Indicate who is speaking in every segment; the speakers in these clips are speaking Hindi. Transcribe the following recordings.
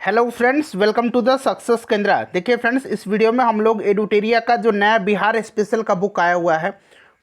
Speaker 1: Hello friends, welcome to the success Kendra. देखिए फ्रेंड्स, इस वीडियो में हम लोग एडुटेरिया का जो नया बिहार स्पेशल का बुक आया हुआ है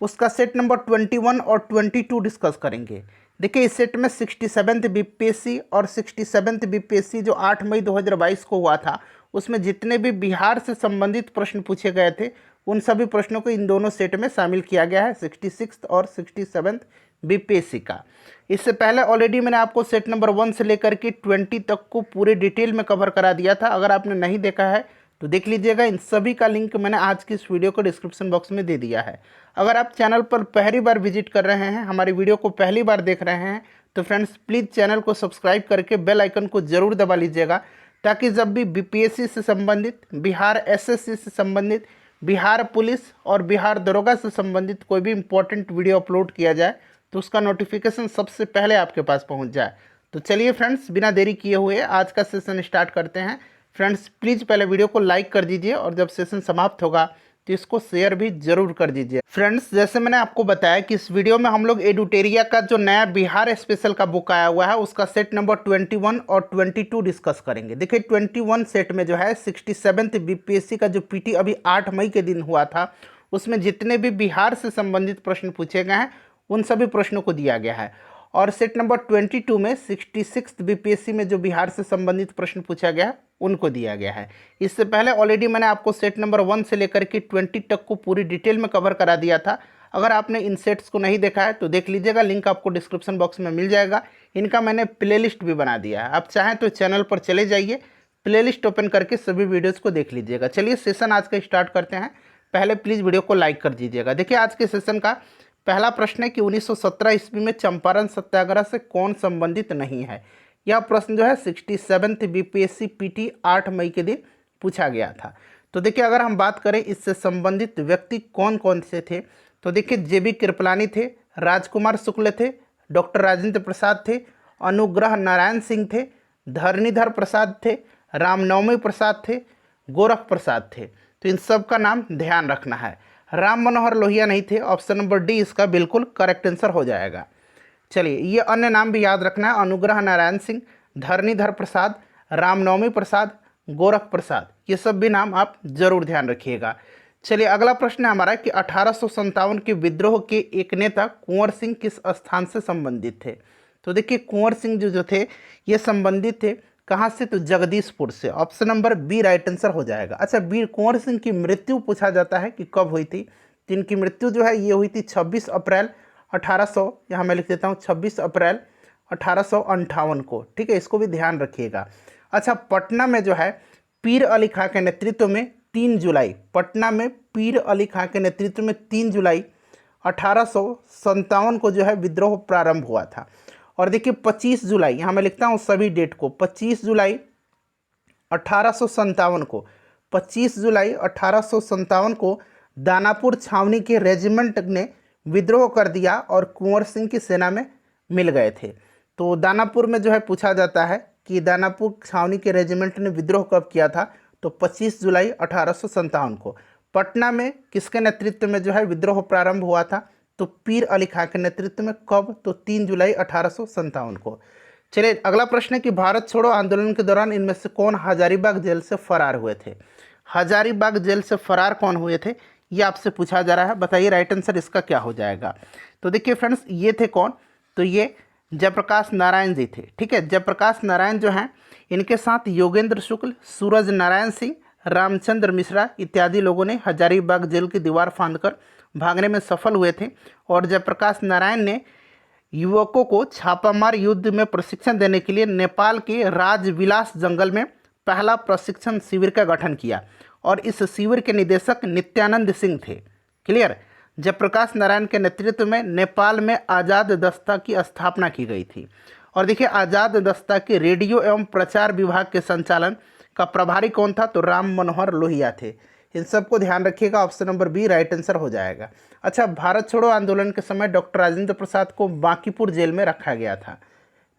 Speaker 1: उसका सेट नंबर 21 और 22 डिस्कस करेंगे। देखिए इस सेट में 67th बीपीएससी और 67th बीपीएससी जो 8 मई 2022 को हुआ था उसमें जितने भी बिहार से संबंधित प्रश्न पूछे गए थे उन सभी प्रश्नों को इन दोनों सेट में शामिल किया गया है, 66th और 67th बीपीएससी का। इससे पहले ऑलरेडी मैंने आपको सेट नंबर 1 से लेकर के 20 तक को पूरे डिटेल में कवर करा दिया था। अगर आपने नहीं देखा है तो देख लीजिएगा। इन सभी का लिंक मैंने आज की इस वीडियो को डिस्क्रिप्शन बॉक्स में दे दिया है। अगर आप चैनल पर पहली बार विजिट कर रहे हैं, हमारी वीडियो को पहली बार देख रहे हैं, तो फ्रेंड्स प्लीज़ चैनल को सब्सक्राइब करके बेल आइकन को ज़रूर दबा लीजिएगा, ताकि जब भी बीपीएससी से संबंधित, बिहार एसएससी से संबंधित, बिहार पुलिस और बिहार दरोगा से संबंधित कोई भी इंपॉर्टेंट वीडियो अपलोड किया जाए तो उसका नोटिफिकेशन सबसे पहले आपके पास पहुंच जाए। तो चलिए फ्रेंड्स, बिना देरी किए हुए आज का सेशन स्टार्ट करते हैं। फ्रेंड्स प्लीज़ पहले वीडियो को लाइक कर दीजिए और जब सेशन समाप्त होगा तो इसको शेयर भी जरूर कर दीजिए। फ्रेंड्स, जैसे मैंने आपको बताया कि इस वीडियो में हम लोग एडुटेरिया का जो नया बिहार स्पेशल का बुक आया हुआ है उसका सेट नंबर 21 और 22 डिस्कस करेंगे। देखिए 21 सेट में जो है 67th बीपीएससी का जो पीटी अभी 8 मई के दिन हुआ था उसमें जितने भी बिहार से संबंधित प्रश्न पूछे गए हैं उन सभी प्रश्नों को दिया गया है। और सेट नंबर 22 में 66th बीपीएससी में जो बिहार से संबंधित प्रश्न पूछा गया है उनको दिया गया है। इससे पहले ऑलरेडी मैंने आपको सेट नंबर 1 से लेकर के 20 तक को पूरी डिटेल में कवर करा दिया था। अगर आपने इन सेट्स को नहीं देखा है तो देख लीजिएगा, लिंक आपको डिस्क्रिप्शन बॉक्स में मिल जाएगा। इनका मैंने प्लेलिस्ट भी बना दिया है, आप चाहें तो चैनल पर चले जाइए, प्लेलिस्ट ओपन करके सभी वीडियोज़ को देख लीजिएगा। चलिए सेशन आज का स्टार्ट करते हैं। पहले प्लीज़ वीडियो को लाइक कर दीजिएगा। देखिए आज के सेशन का पहला प्रश्न है कि 1917 ईस्वी में चंपारण सत्याग्रह से कौन संबंधित नहीं है। यह प्रश्न जो है 67th बीपीएससी पीटी 8 मई के दिन पूछा गया था। तो देखिए अगर हम बात करें इससे संबंधित व्यक्ति कौन कौन से थे, तो देखिए जेबी कृपलानी थे, राजकुमार शुक्ल थे, डॉक्टर राजेंद्र प्रसाद थे, अनुग्रह नारायण सिंह थे, धरणीधर प्रसाद थे, रामनवमी प्रसाद थे, गोरख प्रसाद थे। तो इन सब का नाम ध्यान रखना है। राम मनोहर लोहिया नहीं थे। ऑप्शन नंबर डी इसका बिल्कुल करेक्ट आंसर हो जाएगा। चलिए ये अन्य नाम भी याद रखना है, अनुग्रह नारायण सिंह, धरणीधर प्रसाद, रामनवमी प्रसाद, गोरख प्रसाद, ये सब भी नाम आप जरूर ध्यान रखिएगा। चलिए अगला प्रश्न है हमारा कि 1857 के विद्रोह के एक नेता कुंवर सिंह किस स्थान से संबंधित थे। तो देखिए कुंवर सिंह जो थे ये संबंधित थे कहाँ से, तो जगदीशपुर से। Option number B right answer हो जाएगा। अच्छा, वीर कुंवर सिंह की मृत्यु पूछा जाता है कि कब हुई थी। तो इनकी मृत्यु जो है ये हुई थी 26 अप्रैल 1800, यहाँ मैं लिख देता हूँ 26 अप्रैल 1858 को। ठीक है, इसको भी ध्यान रखिएगा। अच्छा, पटना में जो है पीर अली खां के नेतृत्व में 3 जुलाई, पटना में पीर अली खां के नेतृत्व में 3 जुलाई 1857 को जो है विद्रोह प्रारंभ हुआ था। और देखिए 25 जुलाई, यहाँ मैं लिखता हूँ सभी डेट को, 25 जुलाई 1857 को, 25 जुलाई 1857 को दानापुर छावनी के रेजिमेंट ने विद्रोह कर दिया और कुंवर सिंह की सेना में मिल गए थे। तो दानापुर में जो है पूछा जाता है कि दानापुर छावनी के रेजिमेंट ने विद्रोह कब किया था, तो 25 जुलाई 1857 को। पटना में किसके नेतृत्व में जो है विद्रोह प्रारंभ हुआ था, तो पीर अली खां के नेतृत्व में। कब, तो 3 जुलाई 1857 को। चलिए अगला प्रश्न है कि भारत छोड़ो आंदोलन के दौरान इनमें से कौन हजारीबाग जेल से फरार हुए थे। हजारीबाग जेल से फरार कौन हुए थे ये आपसे पूछा जा रहा है। बताइए राइट आंसर इसका क्या हो जाएगा। तो देखिए फ्रेंड्स, ये थे कौन, तो ये जयप्रकाश नारायण जी थे। ठीक है, जयप्रकाश नारायण जो हैं इनके साथ योगेंद्र शुक्ल, सूरज नारायण सिंह, रामचंद्र मिश्रा इत्यादि लोगों ने हजारीबाग जेल की दीवार फांदकर भागने में सफल हुए थे। और जयप्रकाश नारायण ने युवकों को छापामार युद्ध में प्रशिक्षण देने के लिए नेपाल के राजविलास जंगल में पहला प्रशिक्षण शिविर का गठन किया और इस शिविर के निदेशक नित्यानंद सिंह थे। क्लियर। जयप्रकाश नारायण के नेतृत्व में नेपाल में आज़ाद दस्ता की स्थापना की गई थी। और देखिए आज़ाद दस्ता के रेडियो एवं प्रचार विभाग के संचालन का प्रभारी कौन था, तो राम मनोहर लोहिया थे। इन सबको ध्यान रखिएगा, option number B right answer हो जाएगा। अच्छा, भारत छोड़ो आंदोलन के समय डॉक्टर राजेंद्र प्रसाद को बांकीपुर जेल में रखा गया था।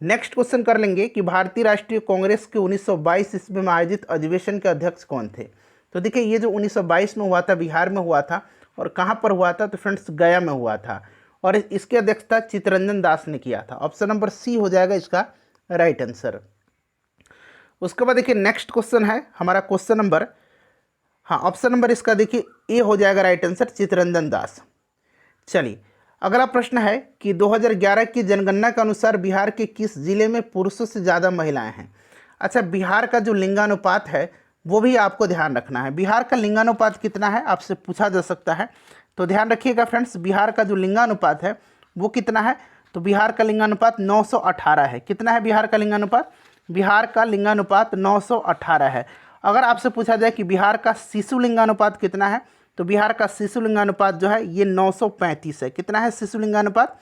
Speaker 1: नेक्स्ट क्वेश्चन कर लेंगे कि भारतीय राष्ट्रीय कांग्रेस के 1922 ईस्वी में आयोजित अधिवेशन के अध्यक्ष कौन थे। तो देखिए ये जो 1922 में हुआ था बिहार में हुआ था और कहाँ पर हुआ था, तो फ्रेंड्स गया में हुआ था और इसकी अध्यक्षता चित्तरंजन दास ने किया था। ऑप्शन नंबर सी हो जाएगा इसका राइट आंसर। उसके बाद देखिए नेक्स्ट क्वेश्चन है हमारा क्वेश्चन नंबर, हाँ ऑप्शन नंबर इसका देखिए ए हो जाएगा राइट आंसर, चित्तरंजन दास। चलिए अगला प्रश्न है कि 2011 की जनगणना के अनुसार बिहार के किस जिले में पुरुषों से ज़्यादा महिलाएं हैं। अच्छा, बिहार का जो लिंगानुपात है वो भी आपको ध्यान रखना है। बिहार का लिंगानुपात कितना है आपसे पूछा जा सकता है, तो ध्यान रखिएगा फ्रेंड्स, बिहार का जो लिंगानुपात है वो कितना है, तो बिहार का लिंगानुपात 918 है। कितना है बिहार का लिंगानुपात? बिहार का लिंगानुपात 918 है। अगर आपसे पूछा जाए कि बिहार का शिशु लिंगानुपात कितना है, तो बिहार का शिशु लिंगानुपात जो है ये 935 है। कितना है शिशु लिंगानुपात?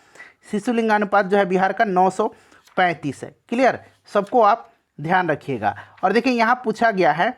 Speaker 1: शिशु लिंगानुपात जो है बिहार का 935 है। क्लियर, सबको आप ध्यान रखिएगा। और देखिए यहाँ पूछा गया है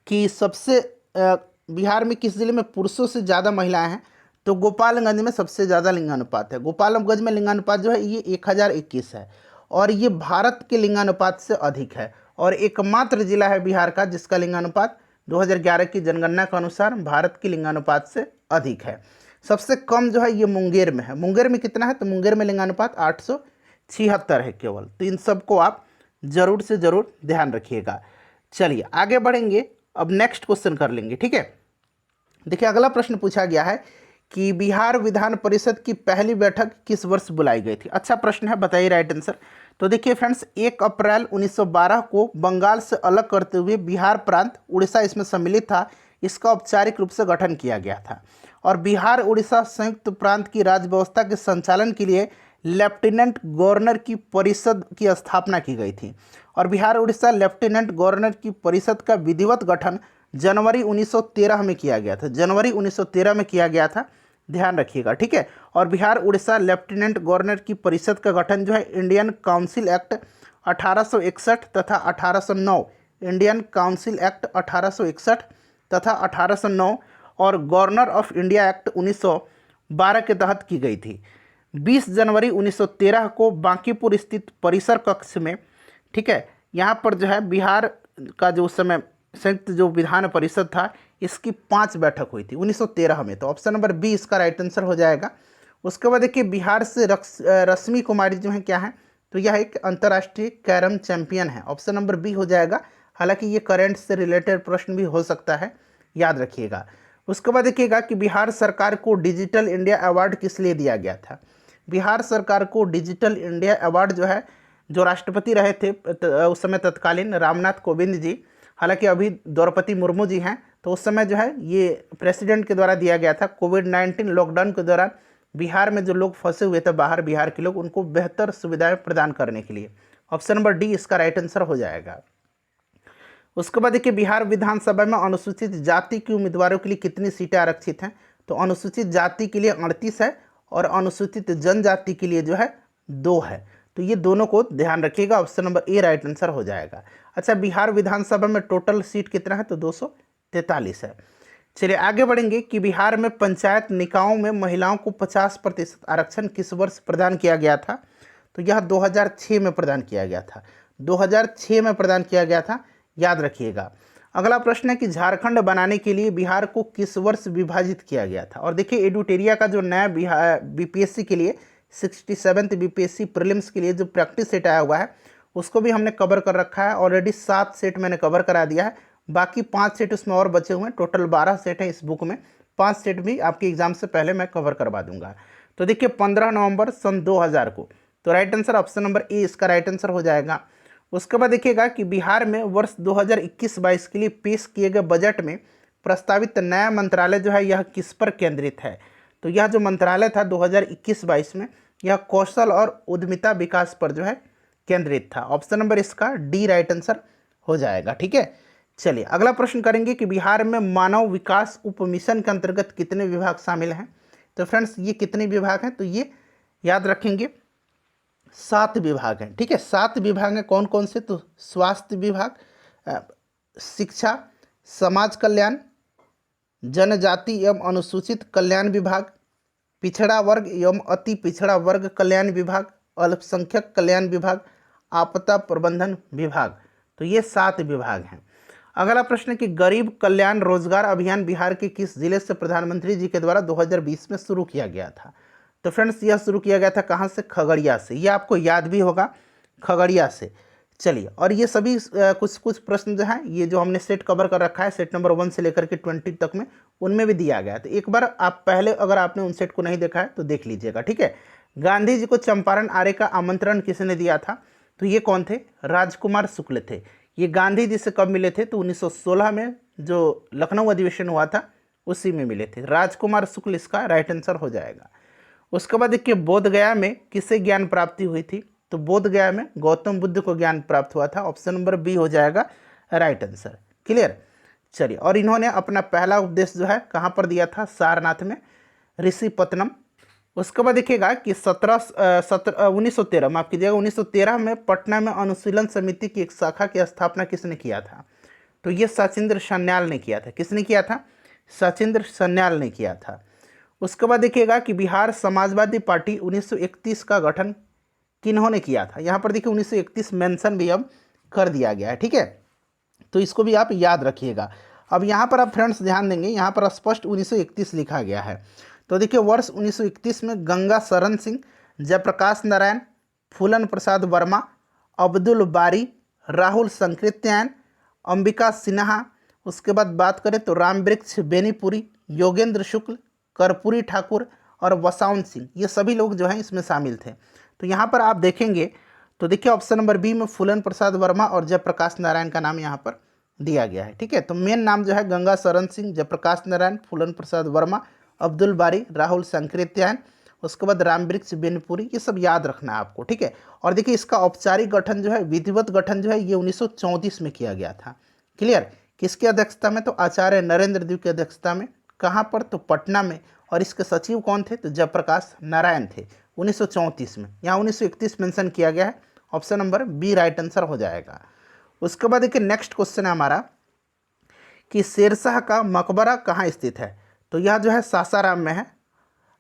Speaker 1: कि सबसे बिहार में किस जिले में पुरुषों से ज़्यादा महिलाएं हैं, तो गोपालगंज में सबसे ज़्यादा लिंगानुपात है। गोपालगंज में लिंगानुपात जो है ये 1021 है और ये भारत के लिंगानुपात से अधिक है, और एकमात्र जिला है बिहार का जिसका लिंगानुपात 2011 की जनगणना के अनुसार भारत के लिंगानुपात से अधिक है। सबसे कम जो है ये मुंगेर में है। मुंगेर में कितना है, तो मुंगेर में लिंगानुपात 876 है केवल। तो इन सबको आप ज़रूर से ज़रूर ध्यान रखिएगा। चलिए आगे बढ़ेंगे, अब नेक्स्ट क्वेश्चन कर लेंगे, ठीक है। देखिए अगला प्रश्न पूछा गया है कि बिहार विधान परिषद की पहली बैठक किस वर्ष बुलाई गई थी। अच्छा प्रश्न है, बताइए राइट आंसर। तो देखिए फ्रेंड्स, 1 अप्रैल 1912 को बंगाल से अलग करते हुए बिहार प्रांत, उड़ीसा इसमें सम्मिलित था, इसका औपचारिक रूप से गठन किया गया था। और बिहार उड़ीसा संयुक्त प्रांत की राज्य व्यवस्था के संचालन के लिए लेफ्टिनेंट गवर्नर की परिषद की स्थापना की गई थी। और बिहार उड़ीसा लेफ्टिनेंट गवर्नर की परिषद का विधिवत गठन जनवरी 1913 में किया गया था। जनवरी 1913 में किया गया था, ध्यान रखिएगा, ठीक है। और बिहार उड़ीसा लेफ्टिनेंट गवर्नर की परिषद का गठन जो है इंडियन काउंसिल एक्ट 1861 तथा 1809, इंडियन काउंसिल एक्ट 1861 तथा 1809 और गवर्नर ऑफ इंडिया एक्ट 1912 के तहत की गई थी। 20 जनवरी 1913 को बांकीपुर स्थित परिसर कक्ष में, ठीक है, यहाँ पर जो है बिहार का जो उस समय संयुक्त जो विधान परिषद था इसकी 5 बैठक हुई थी 1913 में। तो ऑप्शन नंबर बी इसका राइट आंसर हो जाएगा। उसके बाद देखिए बिहार से रश्मि कुमारी जो है क्या है, तो यह एक अंतर्राष्ट्रीय कैरम चैंपियन है। ऑप्शन नंबर बी हो जाएगा। हालांकि ये करंट से रिलेटेड प्रश्न भी हो सकता है, याद रखिएगा। उसके बाद देखिएगा कि बिहार सरकार को डिजिटल इंडिया अवार्ड किस लिए दिया गया था। बिहार सरकार को डिजिटल इंडिया अवार्ड जो है, जो राष्ट्रपति रहे थे उस समय तत्कालीन रामनाथ कोविंद जी, हालांकि अभी द्रौपदी मुर्मू जी हैं, तो उस समय जो है ये प्रेसिडेंट के द्वारा दिया गया था। कोविड-19 लॉकडाउन के दौरान बिहार में जो लोग फंसे हुए थे बाहर, बिहार के लोग, उनको बेहतर सुविधाएं प्रदान करने के लिए। ऑप्शन नंबर डी इसका राइट आंसर हो जाएगा। उसके बाद देखिए बिहार विधानसभा में अनुसूचित जाति के उम्मीदवारों के लिए कितनी सीटें आरक्षित हैं, तो अनुसूचित जाति के लिए 38 है और अनुसूचित जनजाति के लिए जो है 2 है। तो ये दोनों को ध्यान रखिएगा, option number A right answer हो जाएगा। अच्छा, बिहार विधानसभा में टोटल सीट कितना है, तो 243 है। चलिए आगे बढ़ेंगे कि बिहार में पंचायत निकायों में महिलाओं को 50% आरक्षण किस वर्ष प्रदान किया गया था, तो यह 2006 में प्रदान किया गया था। 2006 में प्रदान किया गया था, याद रखिएगा। अगला प्रश्न है कि झारखंड बनाने के लिए बिहार को किस वर्ष विभाजित किया गया था। और देखिए एडुटेरिया का जो नया बीपीएससी के लिए 67th बीपीएससी प्रीलिम्स के लिए जो प्रैक्टिस सेट आया हुआ है उसको भी हमने कवर कर रखा है। ऑलरेडी 7 सेट मैंने कवर करा दिया है, बाकी 5 सेट उसमें और बचे हुए हैं। टोटल 12 सेट हैं इस बुक में, 5 सेट भी आपके एग्जाम से पहले मैं कवर करवा दूंगा। तो देखिए 15 नवंबर सन 2000 को, तो right answer option number A इसका राइट आंसर हो जाएगा। उसके बाद देखिएगा कि बिहार में वर्ष 2021-22 के लिए पेश किए गए बजट में प्रस्तावित नया मंत्रालय जो है यह किस पर केंद्रित है, तो यह जो मंत्रालय था 2021-22 में यह कौशल और उद्यमिता विकास पर जो है केंद्रित था। ऑप्शन नंबर इसका डी राइट आंसर हो जाएगा, ठीक है। चलिए अगला प्रश्न करेंगे कि बिहार में मानव विकास उपमिशन के अंतर्गत कितने विभाग शामिल हैं। तो फ्रेंड्स ये कितने विभाग हैं, तो ये याद रखेंगे 7 विभाग हैं, ठीक है। 7 विभाग हैं, कौन कौन से, तो स्वास्थ्य विभाग, शिक्षा, समाज कल्याण, जनजाति एवं अनुसूचित कल्याण विभाग, पिछड़ा वर्ग एवं अति पिछड़ा वर्ग कल्याण विभाग, अल्पसंख्यक कल्याण विभाग, आपदा प्रबंधन विभाग। तो ये 7 विभाग हैं। अगला प्रश्न है कि गरीब कल्याण रोजगार अभियान बिहार के किस जिले से प्रधानमंत्री जी के द्वारा 2020 में शुरू किया गया था। तो फ्रेंड्स यह शुरू किया गया था कहाँ से, खगड़िया से। ये आपको याद भी होगा, खगड़िया से। चलिए, और ये सभी कुछ कुछ प्रश्न जो हैं ये जो हमने सेट कवर कर रखा है सेट नंबर 1 से लेकर के 20 तक में, उनमें भी दिया गया है। तो एक बार आप पहले अगर आपने उन सेट को नहीं देखा है तो देख लीजिएगा, ठीक है। गांधी जी को चंपारण आर्य का आमंत्रण किसने दिया था? तो ये कौन थे? राजकुमार शुक्ल थे। ये गांधी जी से कब मिले थे? तो 1916 में जो लखनऊ अधिवेशन हुआ था उसी में मिले थे। राजकुमार शुक्ल इसका राइट आंसर हो जाएगा। उसके बाद देखिए, बोध गया में किससे ज्ञान प्राप्ति हुई थी? तो बोध गया में गौतम बुद्ध को ज्ञान प्राप्त हुआ था। ऑप्शन नंबर बी हो जाएगा राइट आंसर। क्लियर? चलिए, और इन्होंने अपना पहला उपदेश जो है कहाँ पर दिया था? सारनाथ में, ऋषिपत्तनम। उसके बाद देखिएगा कि 1913 माफ कीजिएगा 1913 में पटना में अनुशीलन समिति की एक शाखा की स्थापना किसने किया था? तो ये सचिंद्र सन्याल ने किया था। किसने किया था? सचिंद्र सन्याल ने किया था। उसके बाद देखिएगा कि बिहार समाजवादी पार्टी 1931 का गठन किन्होंने किया था? यहाँ पर देखिए 1931 मेंशन भी अब कर दिया गया है, ठीक है, तो इसको भी आप याद रखिएगा। अब यहाँ पर आप फ्रेंड्स ध्यान देंगे, यहाँ पर स्पष्ट 1931 लिखा गया है। तो देखिए वर्ष 1931 में गंगा शरण सिंह, जयप्रकाश नारायण, फूलन प्रसाद वर्मा, अब्दुल बारी, राहुल संकृत्यायन, अंबिका सिन्हा, उसके बाद बात करें तो रामवृक्ष बेनीपुरी, योगेंद्र शुक्ल, कर्पूरी ठाकुर और वसाउन सिंह, ये सभी लोग जो हैं इसमें शामिल थे। तो यहाँ पर आप देखेंगे तो देखिए ऑप्शन नंबर बी में फूलन प्रसाद वर्मा और जयप्रकाश नारायण का नाम यहाँ पर दिया गया है, ठीक है। तो मेन नाम जो है गंगा शरण सिंह, जयप्रकाश नारायण, फूलन प्रसाद वर्मा, अब्दुल बारी, राहुल संकृत्यायन, उसके बाद रामवृक्ष बेनीपुरी, ये सब याद रखना है आपको, ठीक है। और देखिए इसका औपचारिक गठन जो है, विधिवत गठन जो है ये 1934 में किया गया था। क्लियर? किसकी अध्यक्षता में? तो आचार्य नरेंद्र देव की अध्यक्षता में। कहाँ पर? तो पटना में। और इसके सचिव कौन थे? तो जयप्रकाश नारायण थे 1934 में। यहाँ 1931 मेंशन किया गया है। Option number B right answer हो जाएगा। उसके बाद देखिए नेक्स्ट क्वेश्चन है हमारा कि शेरशाह का मकबरा कहाँ स्थित है? तो यह जो है सासाराम में है।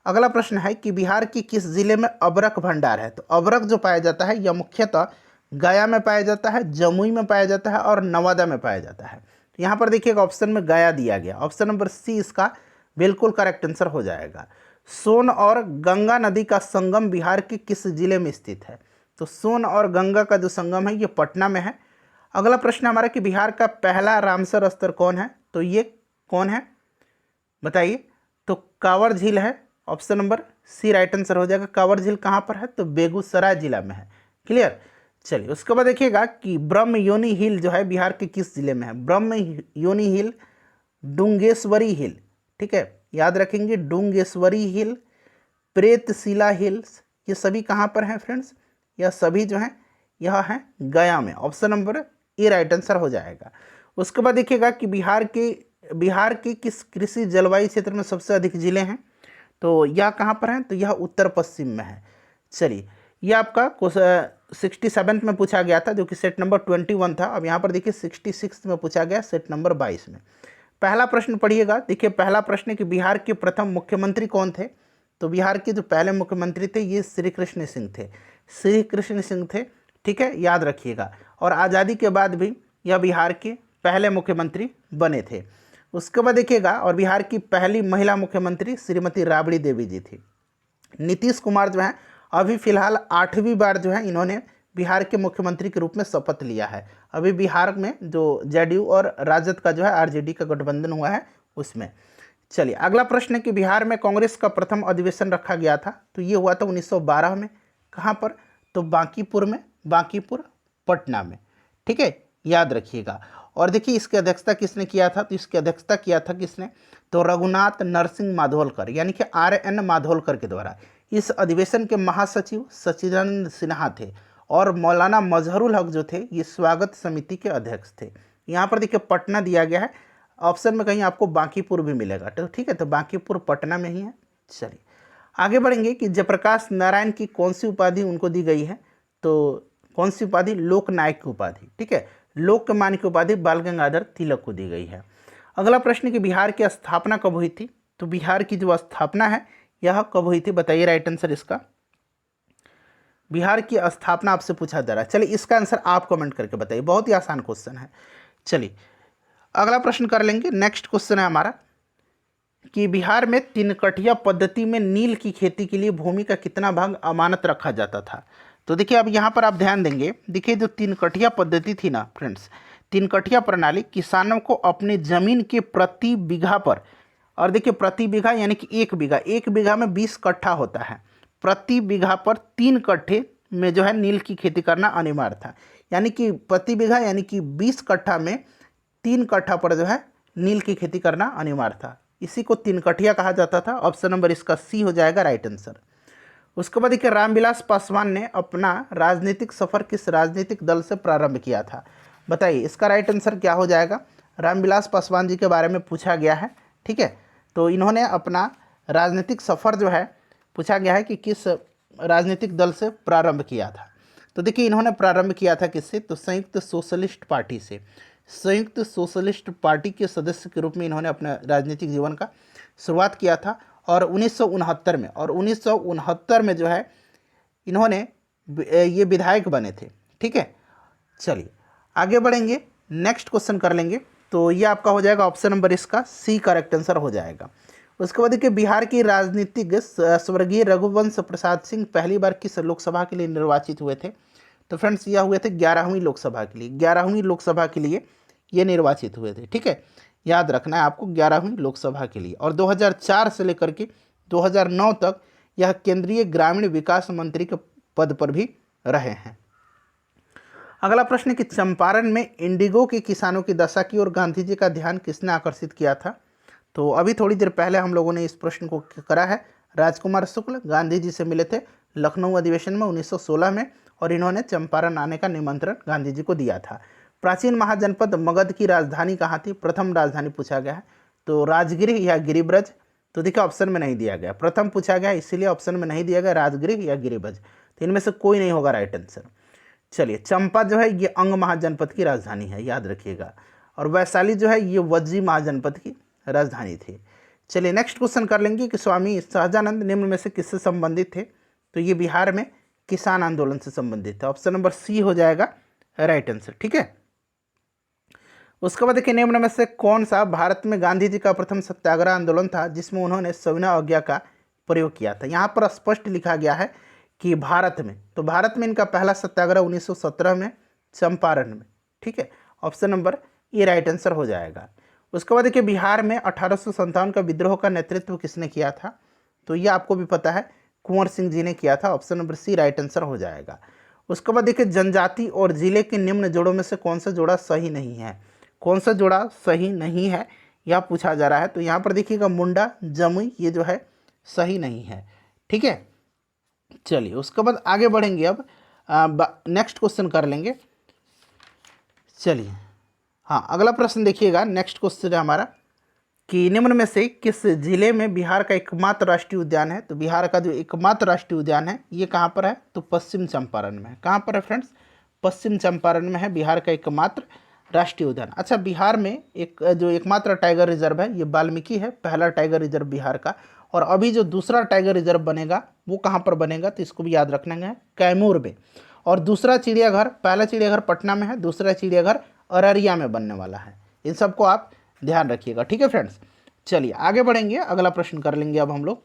Speaker 1: अगला प्रश्न है कि बिहार की किस जिले में अबरख भंडार है? तो अबरख जो पाया जाता है यह मुख्यतः गया में पाया जाता है, जमुई में पाया जाता है और नवादा में पाया जाता है। तो यहाँ पर देखिएगा ऑप्शन में गया दिया गया। ऑप्शन नंबर सी इसका बिल्कुल करेक्ट आंसर हो जाएगा। सोन और गंगा नदी का संगम बिहार के किस जिले में स्थित है? तो सोन और गंगा का जो संगम है ये पटना में है। अगला प्रश्न हमारा कि बिहार का पहला रामसर स्थल कौन है? तो ये कौन है बताइए? तो कांवर झील है। Option number C right answer हो जाएगा। कांवर झील कहाँ पर है? तो बेगूसराय जिला में है। क्लियर? चलिए, उसके बाद देखिएगा कि ब्रह्म योनी हिल जो है बिहार के किस जिले में है? ब्रह्म योनी हिल, डुंगेश्वरी हिल, ठीक है, याद रखेंगे, डुंगेश्वरी हिल, प्रेतशिला हिल्स, ये सभी कहाँ पर हैं फ्रेंड्स? यह सभी जो हैं यह है गया में। Option number A right answer हो जाएगा। उसके बाद देखिएगा कि बिहार के किस कृषि जलवायु क्षेत्र में सबसे अधिक जिले हैं? तो यह कहाँ पर है? तो यह उत्तर पश्चिम में है। चलिए, यह आपका 67 में पूछा गया था जो कि सेट नंबर 21 था। अब यहाँ पर देखिए 66 में पूछा गया सेट नंबर 22 में। पहला प्रश्न पढ़िएगा। देखिए पहला प्रश्न है कि बिहार के प्रथम मुख्यमंत्री कौन थे? तो बिहार के जो पहले मुख्यमंत्री थे ये श्री कृष्ण सिंह थे। श्री कृष्ण सिंह थे, ठीक है, याद रखिएगा। और आज़ादी के बाद भी यह बिहार के पहले मुख्यमंत्री बने थे। उसके बाद देखिएगा, और बिहार की पहली महिला मुख्यमंत्री श्रीमती राबड़ी देवी जी थी। नीतीश कुमार जो है अभी फिलहाल 8वीं बार जो है इन्होंने बिहार के मुख्यमंत्री के रूप में शपथ लिया है। अभी बिहार में जो जेडीयू और राजद का जो है आरजेडी का गठबंधन हुआ है उसमें। चलिए, अगला प्रश्न है कि बिहार में कांग्रेस का प्रथम अधिवेशन रखा गया था। तो ये हुआ था 1912 में। कहाँ पर? तो बांकीपुर में, बांकीपुर पटना में, ठीक है, याद रखिएगा। और देखिए इसकी अध्यक्षता किसने किया था? तो इसकी अध्यक्षता किया था किसने? तो रघुनाथ नरसिंह माधोलकर यानी कि RN माधोलकर के द्वारा। इस अधिवेशन के महासचिव सच्चिदानंद सिन्हा थे और मौलाना मजहरुल हक जो थे ये स्वागत समिति के अध्यक्ष थे। यहाँ पर देखिए पटना दिया गया है। ऑप्शन में कहीं आपको बांकीपुर भी मिलेगा, तो ठीक है, तो बांकीपुर पटना में ही है। चलिए आगे बढ़ेंगे कि जयप्रकाश नारायण की कौन सी उपाधि उनको दी गई है? तो कौन सी उपाधि? लोकनायक की उपाधि, ठीक है, लोकमान्य की उपाधि बाल गंगाधर तिलक को दी गई है। अगला प्रश्न कि बिहार की स्थापना कब हुई थी? तो बिहार की जो स्थापना है यह कब हुई थी? बताइए राइट आंसर इसका। बिहार की स्थापना आपसे पूछा जा रहा है। चलिए इसका आंसर आप कमेंट करके बताइए, बहुत ही आसान क्वेश्चन है। चलिए अगला प्रश्न कर लेंगे। नेक्स्ट क्वेश्चन है हमारा कि बिहार में तीन कठिया पद्धति में नील की खेती के लिए भूमि का कितना भाग अमानत रखा जाता था? तो देखिए अब यहाँ पर आप ध्यान देंगे, देखिए जो तीन कठिया पद्धति थी ना फ्रेंड्स, तीन कठिया प्रणाली किसानों को अपनी ज़मीन के प्रति बीघा पर, और देखिए प्रति बीघा यानी कि एक बीघा में 20 कट्ठा होता है, प्रति बीघा पर 3 कट्ठे में जो है नील की खेती करना अनिवार्य था। यानी कि प्रति बीघा यानी कि 20 कट्ठा में 3 कट्ठा पर जो है नील की खेती करना अनिवार्य था। इसी को तीन कठिया कहा जाता था। ऑप्शन नंबर इसका सी हो जाएगा राइट आंसर। उसके बाद देखिए रामविलास पासवान ने अपना राजनीतिक सफ़र किस राजनीतिक दल से प्रारंभ किया था? बताइए इसका राइट आंसर क्या हो जाएगा? रामविलास पासवान जी के बारे में पूछा गया है, ठीक है। तो इन्होंने अपना राजनीतिक सफ़र जो है पूछा गया है कि किस राजनीतिक दल से प्रारंभ किया था। तो देखिए इन्होंने प्रारंभ किया था किससे? तो संयुक्त सोशलिस्ट पार्टी से। संयुक्त सोशलिस्ट पार्टी के सदस्य के रूप में इन्होंने अपने राजनीतिक जीवन का शुरुआत किया था और 1969 में, और 1969 में जो है इन्होंने ये विधायक बने थे, ठीक है। चलिए आगे बढ़ेंगे, नेक्स्ट क्वेश्चन कर लेंगे। तो ये आपका हो जाएगा ऑप्शन नंबर इसका सी करेक्ट आंसर हो जाएगा। उसके बाद देखिए बिहार की राजनीतिक स्वर्गीय रघुवंश प्रसाद सिंह पहली बार किस लोकसभा के लिए निर्वाचित हुए थे? तो फ्रेंड्स यह हुए थे 11वीं लोकसभा के लिए। 11वीं लोकसभा के लिए ये निर्वाचित हुए थे, ठीक है। याद रखना है आपको 11वीं लोकसभा के लिए। और 2004 से लेकर के 2009 तक यह केंद्रीय ग्रामीण विकास मंत्री के पद पर भी रहे हैं। अगला प्रश्न है कि चंपारण में इंडिगो के किसानों की दशा की ओर गांधी जी का ध्यान किसने आकर्षित किया था? तो अभी थोड़ी देर पहले हम लोगों ने इस प्रश्न को करा है। राजकुमार शुक्ल गांधी जी से मिले थे लखनऊ अधिवेशन में 1916 में, और इन्होंने चंपारण आने का निमंत्रण गांधी जी को दिया था। प्राचीन महाजनपद मगध की राजधानी कहाँ थी? प्रथम राजधानी पूछा गया है, तो राजगृह या गिरिब्रज? तो देखिए ऑप्शन में नहीं दिया गया, प्रथम पूछा गया इसीलिए ऑप्शन में नहीं दिया गया, राजगृह या गिरिब्रज। तो इनमें से कोई नहीं होगा राइट आंसर। चलिए चंपा जो है ये अंग महाजनपद की राजधानी है, याद रखिएगा। और वैशाली जो है ये वज्जी महाजनपद की राजधानी थी। चलिए नेक्स्ट क्वेश्चन कर लेंगे कि स्वामी सहजानंद निम्न में से किससे संबंधित थे? तो ये बिहार में किसान आंदोलन से संबंधित है। ऑप्शन नंबर सी हो जाएगा राइट आंसर, ठीक है। उसके बाद देखिए निम्न में से कौन सा भारत में गांधी जी का प्रथम सत्याग्रह आंदोलन था जिसमें उन्होंने सविनय अवज्ञा का प्रयोग किया था? यहाँ पर स्पष्ट लिखा गया है कि भारत में, तो भारत में इनका पहला सत्याग्रह 1917 में चंपारण में, ठीक है। ऑप्शन नंबर ये राइट आंसर हो जाएगा। उसके बाद देखिए बिहार में 1857 का विद्रोह का नेतृत्व किसने किया था? तो ये आपको भी पता है, कुंवर सिंह जी ने किया था। Option number C right answer हो जाएगा। उसके बाद देखिए जनजाति और जिले के निम्न जोड़ों में से कौन सा जोड़ा सही नहीं है? कौन सा जोड़ा सही नहीं है यह पूछा जा रहा है। तो यहाँ पर देखिएगा मुंडा जमुई ये जो है सही नहीं है, ठीक है। चलिए उसके बाद आगे बढ़ेंगे, अब नेक्स्ट क्वेश्चन कर लेंगे। चलिए हाँ अगला प्रश्न देखिएगा, नेक्स्ट क्वेश्चन है हमारा कि निम्न में से किस जिले में बिहार का एकमात्र राष्ट्रीय उद्यान है? तो बिहार का जो एकमात्र राष्ट्रीय उद्यान है ये कहाँ पर है? तो पश्चिम चंपारण में है। कहाँ पर है फ्रेंड्स? पश्चिम चंपारण में है बिहार का एकमात्र राष्ट्रीय उद्यान। अच्छा बिहार में एक जो एकमात्र टाइगर रिजर्व है ये वाल्मीकि है, पहला टाइगर रिजर्व बिहार का। और अभी जो दूसरा टाइगर रिजर्व बनेगा वो कहाँ पर बनेगा? तो इसको भी याद रखना है, कैमूर में। और दूसरा चिड़ियाघर, पहला चिड़ियाघर पटना में है, दूसरा चिड़ियाघर अररिया में बनने वाला है। इन सबको आप ध्यान रखिएगा, ठीक है फ्रेंड्स। चलिए आगे बढ़ेंगे, अगला प्रश्न कर लेंगे अब हम लोग।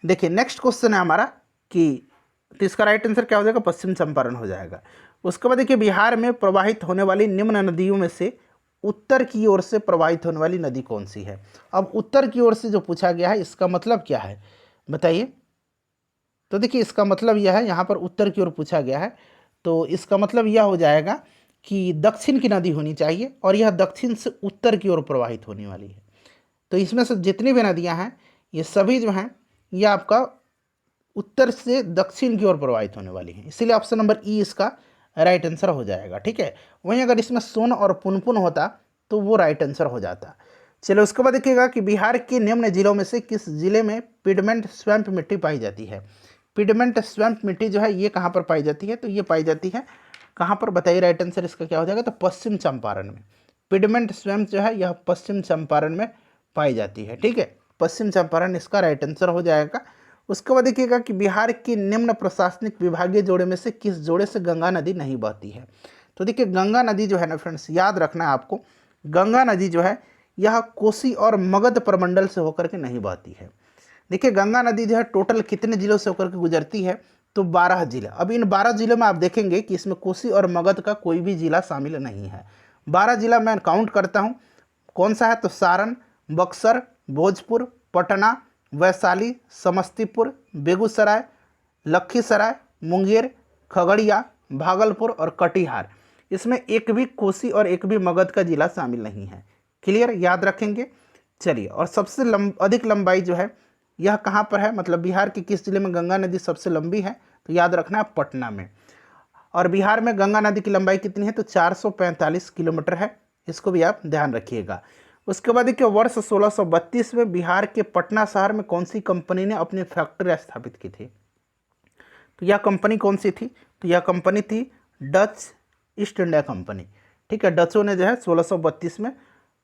Speaker 1: देखिए नेक्स्ट क्वेश्चन है हमारा कि तो इसका राइट आंसर क्या हो जाएगा? पश्चिम चंपारण हो जाएगा। उसके बाद देखिए बिहार में प्रवाहित होने वाली निम्न नदियों में से उत्तर की ओर से प्रवाहित होने वाली नदी कौन सी है? अब उत्तर की ओर से जो पूछा गया है इसका मतलब क्या है बताइए। तो देखिए इसका मतलब यह है, यहाँ पर उत्तर की ओर पूछा गया है तो इसका मतलब यह हो जाएगा कि दक्षिण की नदी होनी चाहिए और यह दक्षिण से उत्तर की ओर प्रवाहित होने वाली है। तो इसमें से जितनी भी नदियाँ हैं ये सभी जो हैं ये आपका उत्तर से दक्षिण की ओर प्रवाहित होने वाली हैं, इसीलिए ऑप्शन नंबर ई इसका राइट आंसर हो जाएगा, ठीक है। वहीं अगर इसमें सोन और पुनपुन होता तो वो राइट आंसर हो जाता। चलो उसके बाद देखिएगा कि बिहार के निम्न जिलों में से किस जिले में पिडमेंट स्वैम्प मिट्टी पाई जाती है? पिडमेंट स्वैम्प मिट्टी जो है ये कहाँ पर पाई जाती है? तो ये पाई जाती है कहाँ पर बताइए, राइट आंसर इसका क्या हो जाएगा? तो पश्चिम चंपारण में। पिडमेंट स्वैम्प जो है यह पश्चिम चंपारण में पाई जाती है, ठीक है। पश्चिम चंपारण इसका राइट आंसर हो जाएगा। उसके बाद देखिएगा कि बिहार की निम्न प्रशासनिक विभागीय जोड़े में से किस जोड़े से गंगा नदी नहीं बहती है? तो देखिए गंगा नदी जो है ना फ्रेंड्स, याद रखना है आपको, गंगा नदी जो है यह कोसी और मगध प्रमंडल से होकर के नहीं बहती है। देखिए गंगा नदी जो है टोटल कितने जिलों से होकर के गुजरती है? तो 12 जिले। अब इन 12 जिलों में आप देखेंगे कि इसमें कोसी और मगध का कोई भी जिला शामिल नहीं है। 12 जिला मैं काउंट करता हूँ, कौन सा है, तो सारण, बक्सर, भोजपुर, पटना, वैशाली, समस्तीपुर, बेगूसराय, लखीसराय, मुंगेर, खगड़िया, भागलपुर और कटिहार। इसमें एक भी कोसी और एक भी मगध का जिला शामिल नहीं है। क्लियर, याद रखेंगे। चलिए, और सबसे अधिक लंबाई जो है यह कहाँ पर है, मतलब बिहार के किस जिले में गंगा नदी सबसे लंबी है, तो याद रखना है पटना में। और बिहार में गंगा नदी की लंबाई कितनी है, तो 445 किलोमीटर है, इसको भी आप ध्यान रखिएगा। उसके बाद देखिए वर्ष 1632 में बिहार के पटना शहर में कौन सी कंपनी ने अपनी फैक्ट्री स्थापित की थी, तो यह कंपनी कौन सी थी, तो यह कंपनी थी डच ईस्ट इंडिया कंपनी। ठीक है, डचों ने जो है 1632 में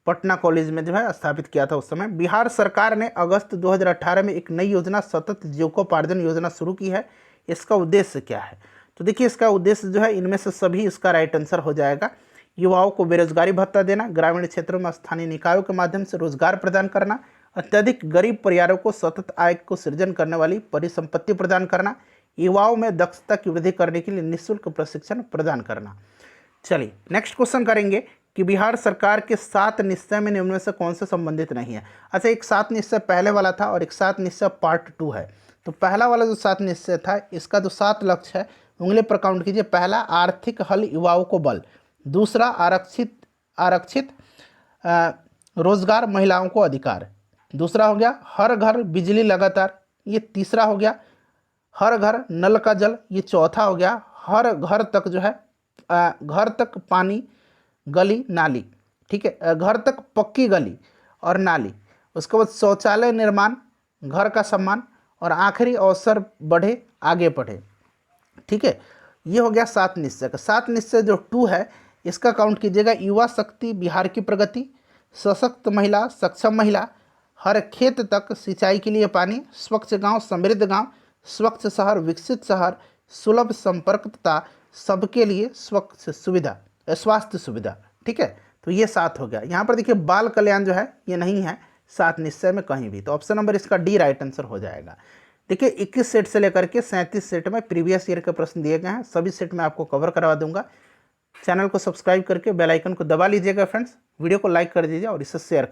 Speaker 1: पटना कॉलेज में जो है स्थापित किया था उस समय। बिहार सरकार ने अगस्त 2018 में एक नई योजना सतत जीविकोपार्जन योजना शुरू की है। इसका उद्देश्य क्या है, तो देखिए इसका उद्देश्य जो है इनमें से सभी इसका राइट आंसर हो जाएगा। युवाओं को बेरोजगारी भत्ता देना, ग्रामीण क्षेत्रों में स्थानीय निकायों के माध्यम से रोजगार प्रदान करना, अत्यधिक गरीब परिवारों को सतत आय को सृजन करने वाली परिसंपत्ति प्रदान करना, युवाओं में दक्षता की वृद्धि करने के लिए निःशुल्क प्रशिक्षण प्रदान करना। चलिए नेक्स्ट क्वेश्चन करेंगे कि बिहार सरकार के 7 निश्चय में निम्न में से कौन से संबंधित नहीं है। अच्छा, एक 7 निश्चय पहले वाला था और एक 7 निश्चय पार्ट 2 है। तो पहला वाला जो 7 निश्चय था इसका जो 7 लक्ष्य है उंगली पर काउंट कीजिए। पहला, आर्थिक हल युवाओं को बल। दूसरा, आरक्षित रोजगार महिलाओं को अधिकार। दूसरा हो गया हर घर बिजली लगातार, ये तीसरा हो गया। हर घर नल का जल, ये चौथा हो गया। हर घर तक जो है घर तक पानी गली नाली, ठीक है, घर तक पक्की गली और नाली। उसके बाद शौचालय निर्माण, घर का सम्मान, और आखिरी अवसर बढ़े आगे बढ़े। ठीक है, ये हो गया 7 निश्चय का। 7 निश्चय जो 2 है इसका काउंट कीजिएगा। युवा शक्ति बिहार की प्रगति, सशक्त महिला सक्षम महिला, हर खेत तक सिंचाई के लिए पानी, स्वच्छ गांव समृद्ध गांव, स्वच्छ शहर विकसित शहर, सुलभ संपर्क तथा सबके लिए स्वच्छ सुविधा स्वास्थ्य सुविधा। ठीक है, तो ये 7 हो गया। यहाँ पर देखिए बाल कल्याण जो है ये नहीं है 7 निश्चय में कहीं भी, तो ऑप्शन नंबर इसका डी राइट आंसर हो जाएगा। देखिए 21 सेट से लेकर के 37 सेट में प्रीवियस ईयर के प्रश्न दिए गए हैं, सभी सेट में आपको कवर करवा दूंगा। चैनल को सब्सक्राइब करके बेल आइकन को दबा लीजिएगा फ्रेंड्स, वीडियो को लाइक कर दीजिए और इसे शेयर कर